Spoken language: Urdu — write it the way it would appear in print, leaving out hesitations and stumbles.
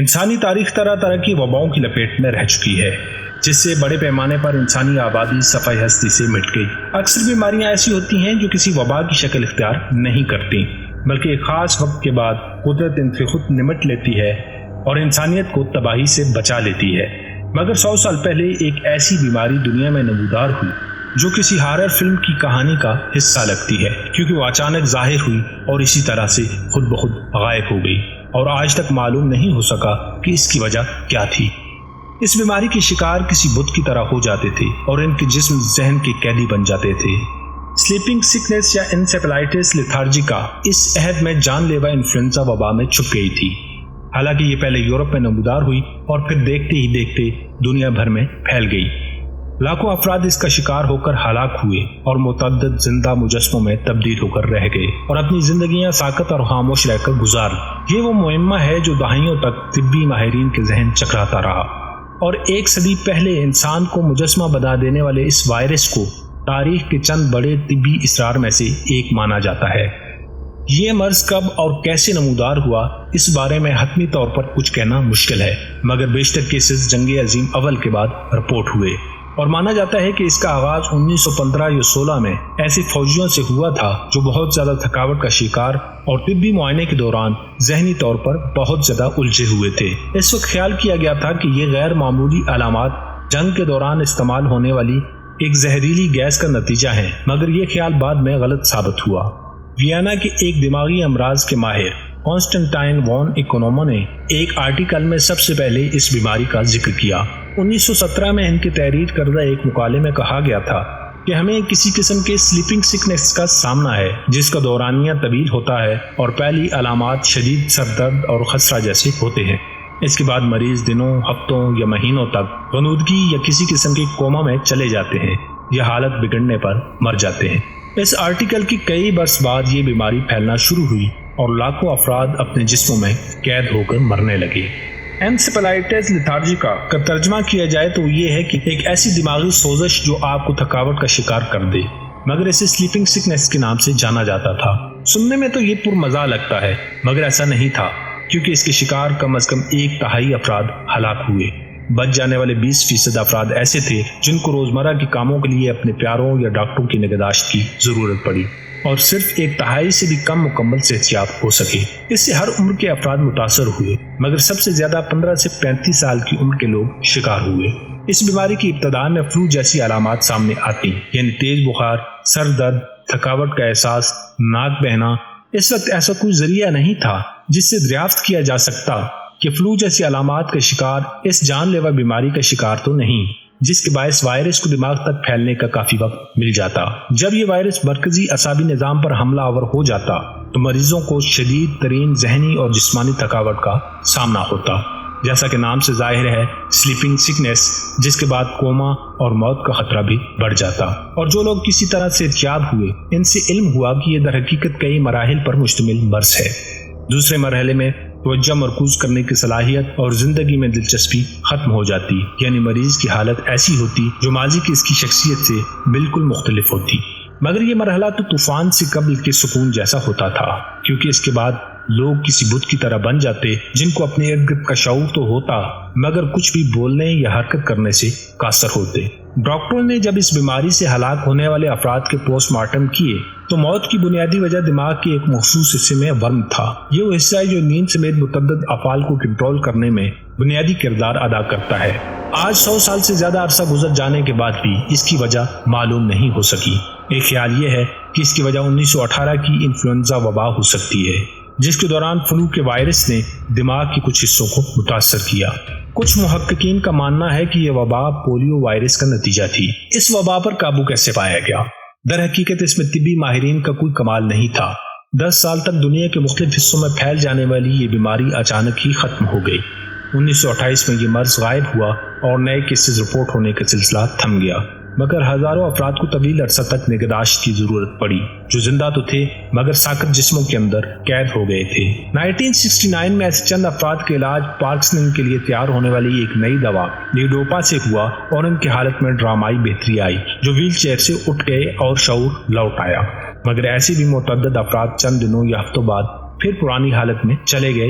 انسانی تاریخ طرح طرح کی وباؤں کی لپیٹ میں رہ چکی ہے، جس سے بڑے پیمانے پر انسانی آبادی صفحہ ہستی سے مٹ گئی۔ اکثر بیماریاں ایسی ہوتی ہیں جو کسی وبا کی شکل اختیار نہیں کرتی، بلکہ ایک خاص وقت کے بعد قدرت ان سے خود نمٹ لیتی ہے اور انسانیت کو تباہی سے بچا لیتی ہے۔ مگر 100 سال پہلے ایک ایسی بیماری دنیا میں نمودار ہوئی جو کسی ہارر فلم کی کہانی کا حصہ لگتی ہے، کیونکہ وہ اچانک ظاہر ہوئی اور اسی طرح سے خود بخود غائب ہو گئی، اور آج تک معلوم نہیں ہو سکا کہ اس کی وجہ کیا تھی۔ اس بیماری کے شکار کسی بت کی طرح ہو جاتے تھے اور ان کے جسم ذہن کے قیدی بن جاتے تھے۔ سلیپنگ سکنس یا انسیفلائٹس لیتھارجیکا اس عہد میں جان لیوا انفلوئنزا وبا میں چھپ گئی تھی۔ حالانکہ یہ پہلے یورپ میں نمودار ہوئی اور پھر دیکھتے ہی دیکھتے دنیا بھر میں پھیل گئی۔ لاکھوں افراد اس کا شکار ہو کر ہلاک ہوئے اور متعدد زندہ مجسموں میں تبدیل ہو کر رہ گئے اور اپنی زندگیاں ساکت اور خاموش رہ کر گزار۔ یہ وہ معمہ ہے جو دہائیوں تک طبی ماہرین کے ذہن چکراتا رہا، اور 1 صدی پہلے انسان کو مجسمہ بنا دینے والے اس وائرس کو تاریخ کے چند بڑے طبی اسرار میں سے ایک مانا جاتا ہے۔ یہ مرض کب اور کیسے نمودار ہوا، اس بارے میں حتمی طور پر کچھ کہنا مشکل ہے، مگر بیشتر کیسز جنگ عظیم اول کے بعد رپورٹ ہوئے، اور مانا جاتا ہے کہ اس کا آغاز 1915 یا 16 میں ایسے فوجیوں سے ہوا تھا جو بہت زیادہ تھکاوٹ کا شکار اور طبی معائنے کے دوران ذہنی طور پر بہت زیادہ الجھے ہوئے تھے۔ اس وقت خیال کیا گیا تھا کہ یہ غیر معمولی علامات جنگ کے دوران استعمال ہونے والی ایک زہریلی گیس کا نتیجہ ہے، مگر یہ خیال بعد میں غلط ثابت ہوا۔ ویانا کے ایک دماغی امراض کے ماہر کانسٹنٹائن وان ایکونومو نے ایک آرٹیکل میں سب سے پہلے اس بیماری کا ذکر کیا۔ 1917 میں ان کی تحریر کردہ ایک مقالے میں کہا گیا تھا کہ ہمیں کسی قسم کے سلیپنگ سکنس کا سامنا ہے جس کا دورانیہ طویل ہوتا ہے اور پہلی علامات شدید سر درد اور خسرہ جیسے ہوتے ہیں۔ اس کے بعد مریض دنوں، ہفتوں یا مہینوں تک غنودگی یا کسی قسم کے کوما میں چلے جاتے ہیں یا حالت بگڑنے پر مر جاتے ہیں۔ اس آرٹیکل کی کئی برس بعد یہ بیماری پھیلنا شروع ہوئی اور لاکھوں افراد اپنے جسموں میں قید ہو کر مرنے لگے۔ انسیفلائٹس لیتھارجیکا کا ترجمہ کیا جائے تو یہ ہے کہ ایک ایسی دماغی سوزش جو آپ کو تھکاوٹ کا شکار کر دے، مگر اسے سلیپنگ سکنس کے نام سے جانا جاتا تھا۔ سننے میں تو یہ پرمزہ لگتا ہے، مگر ایسا نہیں تھا، کیونکہ اس کے شکار کم از کم 1/3 افراد ہلاک ہوئے۔ بچ جانے والے 20% افراد ایسے تھے جن کو روزمرہ کے کاموں کے لیے اپنے پیاروں یا ڈاکٹروں کی نگہداشت کی ضرورت پڑی، اور صرف 1/3 سے بھی کم مکمل صحتیاب ہو سکے۔ اس سے ہر عمر کے افراد متاثر ہوئے، مگر سب سے زیادہ 15 سے 35 سال کی عمر کے لوگ شکار ہوئے۔ اس بیماری کی ابتدا میں فلو جیسی علامات سامنے آتی، یعنی تیز بخار، سر درد، تھکاوٹ کا احساس، ناک بہنا۔ اس وقت ایسا کوئی ذریعہ نہیں تھا جس سے دریافت کیا جا سکتا کہ فلو جیسی علامات کا شکار اس جان لیوا بیماری کا شکار تو نہیں، جس کے باعث وائرس کو دماغ تک پھیلنے کا کافی وقت مل جاتا۔ جب یہ وائرس مرکزی اعصابی نظام پر حملہ آور ہو جاتا تو مریضوں کو شدید ترین ذہنی اور جسمانی تھکاوٹ کا سامنا ہوتا، جیسا کہ نام سے ظاہر ہے سلیپنگ سکنس، جس کے بعد کوما اور موت کا خطرہ بھی بڑھ جاتا۔ اور جو لوگ کسی طرح صحتیاب ہوئے، ان سے علم ہوا کہ یہ در حقیقت کئی مراحل پر مشتمل مرض ہے۔ دوسرے مرحلے میں توجہ مرکوز کرنے کی صلاحیت اور زندگی میں دلچسپی ختم ہو جاتی، یعنی مریض کی حالت ایسی ہوتی جو ماضی کی اس کی شخصیت سے بالکل مختلف ہوتی۔ مگر یہ مرحلہ تو طوفان سے قبل کے سکون جیسا ہوتا تھا، کیونکہ اس کے بعد لوگ کسی بت کی طرح بن جاتے جن کو اپنے ارد گرد کا شعور تو ہوتا، مگر کچھ بھی بولنے یا حرکت کرنے سے قاصر ہوتے۔ ڈاکٹروں نے جب اس بیماری سے ہلاک ہونے والے افراد کے پوسٹ مارٹم کیے تو موت کی بنیادی وجہ دماغ کے ایک مخصوص حصے میں ورم تھا۔ یہ وہ حصہ ہے جو نیند سمیت متعدد افعال کو کنٹرول کرنے میں بنیادی کردار ادا کرتا ہے۔ آج 100 سال سے زیادہ عرصہ گزر جانے کے بعد بھی اس کی وجہ معلوم نہیں ہو سکی۔ ایک خیال یہ ہے کہ اس کی وجہ 1918 کی انفلوئنزا وبا ہو سکتی ہے، جس کے دوران فلو کے وائرس نے دماغ کے کچھ حصوں کو متاثر کیا۔ کچھ محققین کا ماننا ہے کہ یہ وبا پولیو وائرس کا نتیجہ تھی۔ اس وبا پر قابو کیسے پایا گیا؟ در حقیقت اس میں طبی ماہرین کا کوئی کمال نہیں تھا۔ 10 سال تک دنیا کے مختلف حصوں میں پھیل جانے والی یہ بیماری اچانک ہی ختم ہو گئی۔ 1928 میں یہ مرض غائب ہوا اور نئے کیسز رپورٹ ہونے کا سلسلہ تھم گیا، مگر ہزاروں افراد کو طویل عرصہ تک نگہداشت کی ضرورت پڑی، جو زندہ تو تھے مگر ساکت جسموں کے اندر قید ہو گئے تھے۔ 1969 میں ایسے چند افراد کے علاج پارکنسن کے لیے تیار ہونے والی ایک نئی دوا لیڈوپا سے ہوا اور ان کی حالت میں ڈرامائی بہتری آئی، جو ویل چیئر سے اٹھ گئے اور شعور لوٹ آیا۔ مگر ایسے بھی متعدد افراد چند دنوں یا ہفتوں بعد پھر پرانی حالت میں چلے گئے